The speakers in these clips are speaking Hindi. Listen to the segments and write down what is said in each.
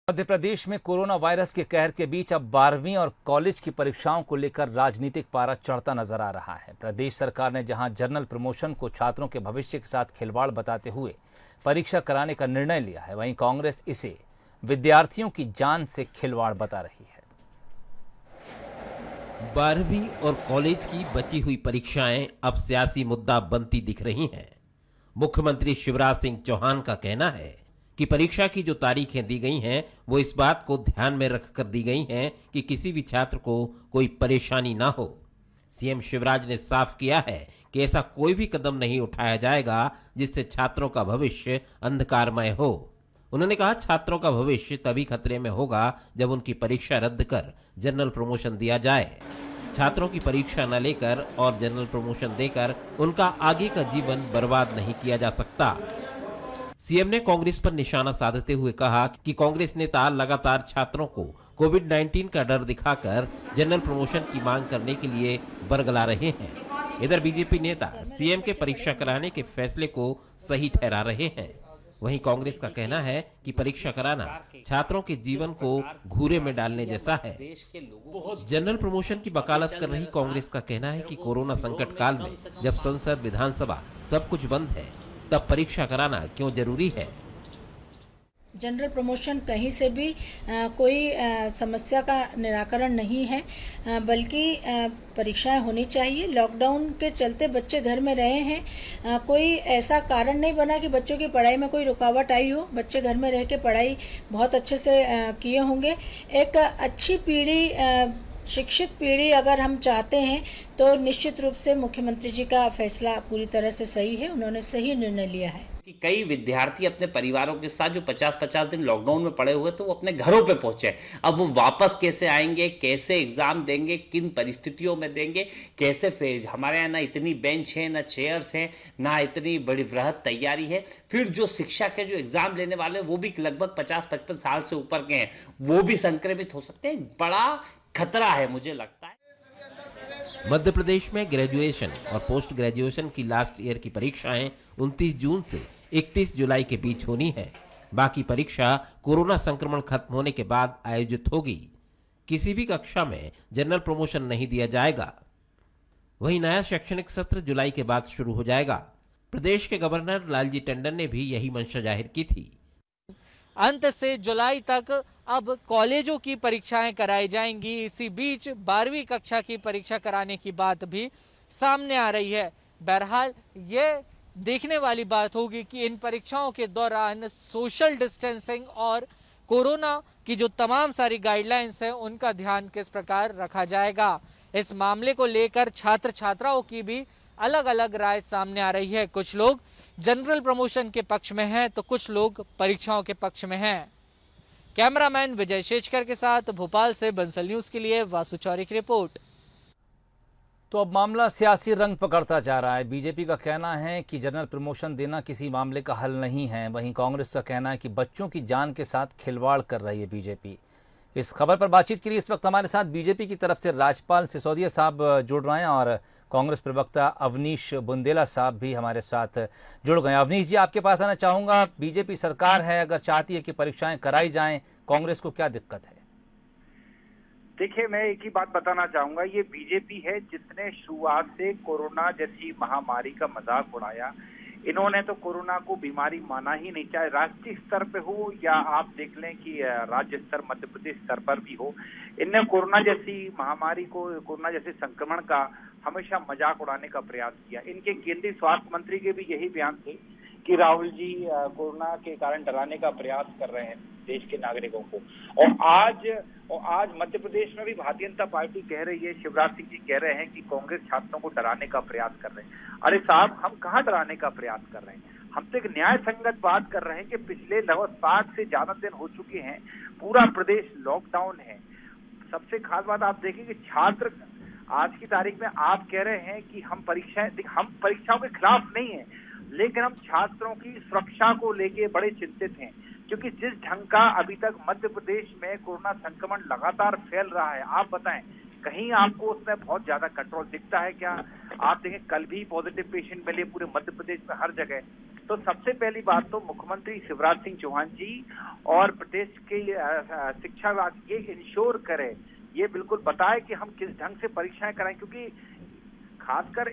मध्य प्रदेश में कोरोना वायरस के कहर के बीच अब 12वीं और कॉलेज की परीक्षाओं को लेकर राजनीतिक पारा चढ़ता नजर आ रहा है। प्रदेश सरकार ने जहां जनरल प्रमोशन को छात्रों के भविष्य के साथ खिलवाड़ बताते हुए परीक्षा कराने का निर्णय लिया है, वहीं कांग्रेस इसे विद्यार्थियों की जान से खिलवाड़ बता रही है। 12वीं और कॉलेज की बची हुई परीक्षाएं अब सियासी मुद्दा बनती दिख रही हैं। मुख्यमंत्री शिवराज सिंह चौहान का कहना है कि परीक्षा की जो तारीखें दी गई हैं वो इस बात को ध्यान में रखकर दी गई हैं कि किसी भी छात्र को कोई परेशानी ना हो। सीएम शिवराज ने साफ किया है कि ऐसा कोई भी कदम नहीं उठाया जाएगा जिससे छात्रों का भविष्य अंधकारमय हो। उन्होंने कहा, छात्रों का भविष्य तभी खतरे में होगा जब उनकी परीक्षा रद्द कर जनरल प्रमोशन दिया जाए। छात्रों की परीक्षा न लेकर और जनरल प्रमोशन देकर उनका आगे का जीवन बर्बाद नहीं किया जा सकता। सीएम ने कांग्रेस पर निशाना साधते हुए कहा कि कांग्रेस नेता लगातार छात्रों को कोविड-19 का डर दिखाकर जनरल प्रमोशन की मांग करने के लिए बरगला रहे हैं। इधर बीजेपी नेता सीएम के परीक्षा कराने के फैसले को सही ठहरा रहे हैं। वहीं कांग्रेस का कहना है कि परीक्षा कराना छात्रों के जीवन को घूरे में डालने जैसा है। जनरल प्रमोशन की वकालत कर रही कांग्रेस का कहना है कि कोरोना संकट काल में जब संसद, विधानसभा सब कुछ बंद है, तब परीक्षा कराना क्यों जरूरी है। जनरल प्रमोशन कहीं से भी कोई समस्या का निराकरण नहीं है, बल्कि परीक्षाएं होनी चाहिए। लॉकडाउन के चलते बच्चे घर में रहे हैं, कोई ऐसा कारण नहीं बना कि बच्चों की पढ़ाई में कोई रुकावट आई हो। बच्चे घर में रह के पढ़ाई बहुत अच्छे से किए होंगे। एक अच्छी पीढ़ी, शिक्षित पीढ़ी अगर हम चाहते हैं तो निश्चित रूप से मुख्यमंत्री जी का फैसला पूरी तरह से सही है। उन्होंने सही निर्णय लिया है। कि कई विद्यार्थी अपने परिवारों के साथ जो 50-50 दिन लॉकडाउन में पड़े हुए थे वो अपने घरों पे पहुंचे। अब वो वापस कैसे आएंगे, कैसे एग्जाम देंगे, किन परिस्थितियों में देंगे, कैसे फेज। हमारे यहाँ ना इतनी बेंच है, ना चेयर्स हैं, ना इतनी बड़ी वृहद तैयारी है। फिर जो शिक्षक है, जो एग्जाम लेने वाले वो भी लगभग 50-55 साल से ऊपर के हैं, वो भी संक्रमित हो सकते हैं। बड़ा खतरा है मुझे लगता है। मध्य प्रदेश में ग्रेजुएशन और पोस्ट ग्रेजुएशन की लास्ट ईयर की परीक्षाएं 29 जून से 31 जुलाई के बीच होनी है। बाकी परीक्षा कोरोना संक्रमण खत्म होने के बाद आयोजित होगी। किसी भी कक्षा में जनरल प्रमोशन नहीं दिया जाएगा। वहीं नया शैक्षणिक सत्र जुलाई के बाद शुरू हो जाएगा। प्रदेश के गवर्नर लालजी टंडन ने भी यही मंशा जाहिर की थी। अंत से जुलाई तक अब कॉलेजों की परीक्षाएं कराई जाएंगी। इसी बीच 12वीं कक्षा की परीक्षा कराने की बात भी सामने आ रही है। बहरहाल ये देखने वाली बात होगी कि इन परीक्षाओं के दौरान सोशल डिस्टेंसिंग और कोरोना की जो तमाम सारी गाइडलाइंस हैं उनका ध्यान किस प्रकार रखा जाएगा। इस मामले को लेकर छात्र छात्राओं की भी अलग अलग राय सामने आ रही है। कुछ लोग जनरल प्रमोशन के पक्ष में हैं तो कुछ लोग परीक्षाओं के पक्ष में हैं। कैमरामैन विजय शेजकर के साथ भोपाल से बंसल न्यूज के लिए वासु चौरी की रिपोर्ट। तो अब मामला सियासी रंग पकड़ता जा रहा है। बीजेपी का कहना है कि जनरल प्रमोशन देना किसी मामले का हल नहीं है। वहीं कांग्रेस का कहना है कि बच्चों की जान के साथ खिलवाड़ कर रही है बीजेपी। इस खबर पर बातचीत के लिए इस वक्त हमारे साथ बीजेपी की तरफ से राजपाल सिसोदिया साहब जुड़ रहे हैं और कांग्रेस प्रवक्ता अवनीश बुंदेला साहब भी हमारे साथ जुड़ गए। अवनीश जी, आपके पास आना चाहूँगा। बीजेपी सरकार है, अगर चाहती है कि परीक्षाएं कराई जाएं, कांग्रेस को क्या दिक्कत है? देखिए, मैं एक ही बात बताना चाहूंगा, ये बीजेपी है जिसने शुरुआत से कोरोना जैसी महामारी का मजाक उड़ाया। इन्होंने तो कोरोना को बीमारी माना ही नहीं, चाहे राष्ट्रीय स्तर पे हो या आप देख लें कि राज्य स्तर, मध्य प्रदेश स्तर पर भी हो। इनने कोरोना जैसी महामारी को, कोरोना जैसे संक्रमण का हमेशा मजाक उड़ाने का प्रयास किया। इनके केंद्रीय स्वास्थ्य मंत्री के भी यही बयान थे कि राहुल जी कोरोना के कारण डराने का प्रयास कर रहे हैं देश के नागरिकों को। और आज मध्य प्रदेश में भी भारतीय जनता पार्टी कह रही है, शिवराज सिंह जी कह रहे हैं कि कांग्रेस छात्रों को डराने का प्रयास कर रहे हैं। अरे साहब, हम कहाँ डराने का प्रयास कर रहे हैं? हम तो एक न्याय संगत बात कर रहे हैं कि पिछले लगभग 60 से ज्यादा दिन हो चुके हैं, पूरा प्रदेश लॉकडाउन है। सबसे खास बात आप देखें कि छात्र आज की तारीख में आप कह रहे हैं कि हम परीक्षाओं के खिलाफ नहीं है, लेकिन हम छात्रों की सुरक्षा को लेके बड़े चिंतित हैं, क्योंकि जिस ढंग का अभी तक मध्य प्रदेश में कोरोना संक्रमण लगातार फैल रहा है, आप बताएं कहीं आपको उसमें बहुत ज्यादा कंट्रोल दिखता है क्या? आप देखें, कल भी पॉजिटिव पेशेंट मिले पूरे मध्य प्रदेश में हर जगह। तो सबसे पहली बात तो मुख्यमंत्री शिवराज सिंह चौहान जी और प्रदेश के शिक्षा विभाग ये इंश्योर करे, ये बिल्कुल बताए कि हम किस ढंग से परीक्षाएं कराएं, क्योंकि खासकर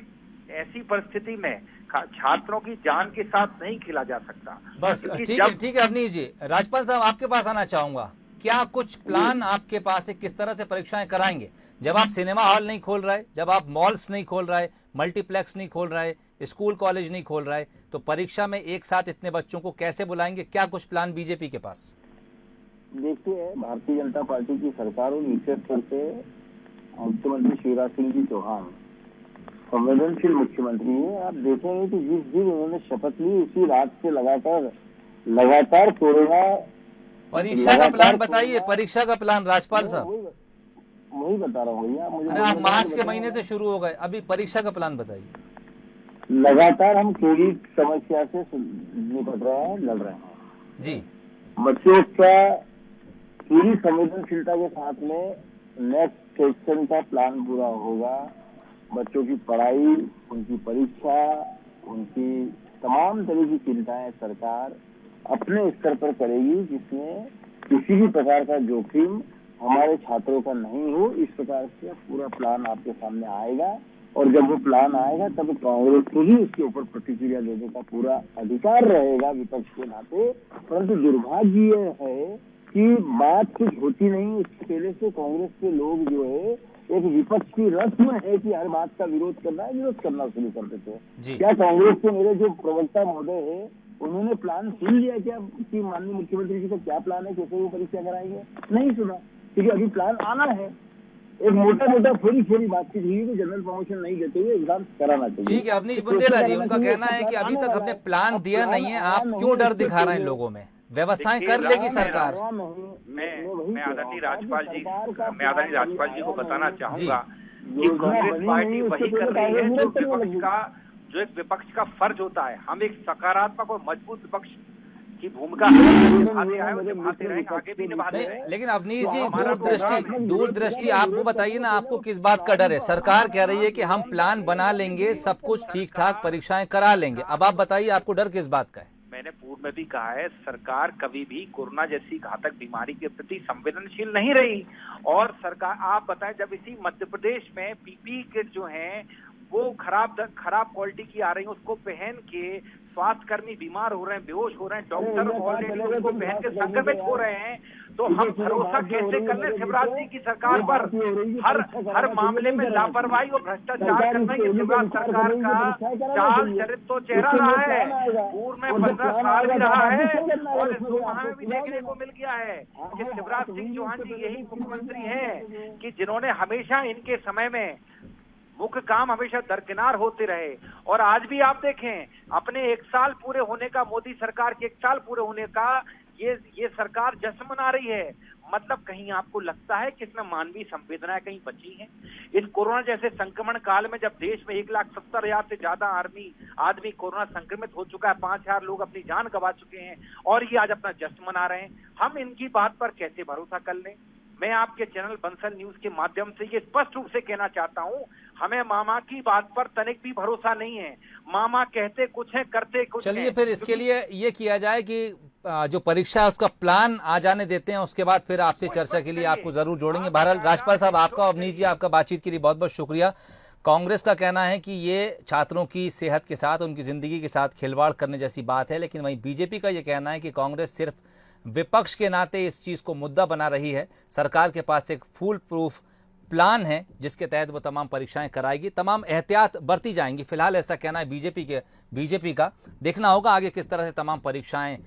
ऐसी परिस्थिति में छात्रों की जान के साथ नहीं खेला जा सकता। बस ठीक है अवनीश जी, राजपाल साहब आपके पास आना चाहूंगा, क्या कुछ प्लान आपके पास है किस तरह से परीक्षाएं कराएंगे? जब आप सिनेमा हॉल नहीं खोल रहे, जब आप मॉल्स नहीं खोल रहे, मल्टीप्लेक्स नहीं खोल रहे, स्कूल कॉलेज नहीं खोल रहे, तो परीक्षा में एक साथ इतने बच्चों को कैसे बुलाएंगे? क्या कुछ प्लान बीजेपी के पास? देखिए, भारतीय जनता पार्टी की सरकार और विशेष तौर से मुख्यमंत्री शिवराज सिंह जी चौहान संवेदनशील मुख्यमंत्री है। आप देखेंगे कि जिस दिन उन्होंने शपथ ली उसी रात से लगातार कोरोना परीक्षा का प्लान बताइए, परीक्षा का प्लान राजपाल साहब। वही बता रहा हूँ भैया, मुझे आप मार्च के महीने से शुरू हो गए, अभी परीक्षा का प्लान बताइए। लगातार हम कोविड समस्या से निपट रहे हैं, लड़ रहे हैं जी। बच्चों का पूरी संवेदनशीलता के साथ में नेक्स्ट सेक्शन का प्लान पूरा होगा। बच्चों की पढ़ाई, उनकी परीक्षा, उनकी तमाम तरह की चिंताएं सरकार अपने स्तर पर करेगी, जिसमें किसी भी प्रकार का जोखिम हमारे छात्रों का नहीं हो। इस प्रकार से पूरा प्लान आपके सामने आएगा, और जब वो प्लान आएगा तब कांग्रेस को ही उसके ऊपर प्रतिक्रिया देने का पूरा अधिकार रहेगा विपक्ष के नाते। परंतु दुर्भाग्य ये है कि बात कुछ होती नहीं। इससे पहले से कांग्रेस के लोग जो है एक विपक्ष की रस्म है कि हर बात का विरोध करना शुरू कर देते हैं। क्या कांग्रेस के मेरे जो प्रवक्ता महोदय है उन्होंने प्लान सुन लिया क्या कि माननीय मुख्यमंत्री जी का क्या प्लान है, कैसे वो परीक्षा कराएंगे? नहीं सुना, क्योंकि अभी प्लान आना है। एक मोटा थोड़ी बातचीत हुई कि जनरल प्रमोशन नहीं देते हुए एग्जाम कराना चाहिए। ठीक है अवनीश बुंदेला जी, उनका कहना है कि अभी तक हमने प्लान दिया नहीं है, आप क्यों डर दिखा रहे हैं लोगों में? व्यवस्थाएं कर लेगी सरकार। मैं आदरणीय राजपाल जी को बताना चाहूंगा कि कांग्रेस पार्टी वही कर रही है जो एक विपक्ष का फर्ज होता है। हम एक सकारात्मक और मजबूत विपक्ष की भूमिका निभाते आए, निभाते रहेंगे, आगे भी निभाते रहेंगे। लेकिन अवनीश जी, दूरदृष्टि आप वो बताइए ना, आपको किस बात का डर है? सरकार कह रही है कि हम प्लान बना लेंगे, सब कुछ ठीक ठाक परीक्षाएं करा लेंगे। अब आप बताइए आपको डर किस बात का है? मैंने पूर्व में भी कहा है, सरकार कभी भी कोरोना जैसी घातक बीमारी के प्रति संवेदनशील नहीं रही। और सरकार, आप बताएं, जब इसी मध्य प्रदेश में पीपीई किट जो हैं वो खराब क्वालिटी की आ रही है, उसको पहन के स्वास्थ्यकर्मी बीमार हो रहे हैं, बेहोश हो रहे हैं, डॉक्टर ऑलरेडी उसको पहन के संक्रमित हो रहे हैं, तो हम भरोसा कैसे कर लें शिवराज सिंह की सरकार पर? हर मामले में लापरवाही और भ्रष्टाचार करना ये शिवराज सरकार का चाल चरित्र तो चेहरा रहा है। पूर्व में 15 साल भी रहा है और इस 2 माह में भी देखने को मिल गया है कि शिवराज सिंह चौहान जी यही मुख्यमंत्री हैं कि जिन्होंने हमेशा इनके समय में मुख्य काम हमेशा दरकिनार होते रहे। और आज भी आप देखें, अपने 1 साल पूरे होने का, मोदी सरकार के 1 साल पूरे होने का ये सरकार जश्न मना रही है। मतलब कहीं आपको लगता है कि इसमें मानवीय संवेदनाएं कहीं बची हैं? इस कोरोना जैसे संक्रमण काल में जब देश में 1,70,000 से ज्यादा आदमी कोरोना संक्रमित हो चुका है, 5,000 लोग अपनी जान गंवा चुके हैं और ये आज अपना जश्न मना रहे हैं, हम इनकी बात पर कैसे भरोसा कर लें? मैं आपके चैनल बंसल न्यूज के माध्यम से ये स्पष्ट रूप से कहना चाहता हूं, हमें मामा की बात पर तनिक भी भरोसा नहीं है। मामा कहते कुछ है, करते कुछ है। चलिए फिर इसके लिए ये किया जाए कि जो परीक्षा है उसका प्लान आ जाने देते हैं, उसके बाद फिर आपसे चर्चा के लिए आपको जरूर जोड़ेंगे। बहरहाल राजपाल साहब, आपका, अवनीश जी, आपका बातचीत के लिए बहुत बहुत शुक्रिया। कांग्रेस का कहना है कि ये छात्रों की सेहत के साथ, उनकी जिंदगी के साथ खिलवाड़ करने जैसी बात है, लेकिन वहीं बीजेपी का ये कहना है कि कांग्रेस सिर्फ विपक्ष के नाते इस चीज को मुद्दा बना रही है। सरकार के पास एक फुल प्रूफ प्लान है जिसके तहत वो तमाम परीक्षाएं कराएगी, तमाम एहतियात बरती जाएंगी। फिलहाल ऐसा कहना है बीजेपी का। देखना होगा आगे किस तरह से तमाम परीक्षाएं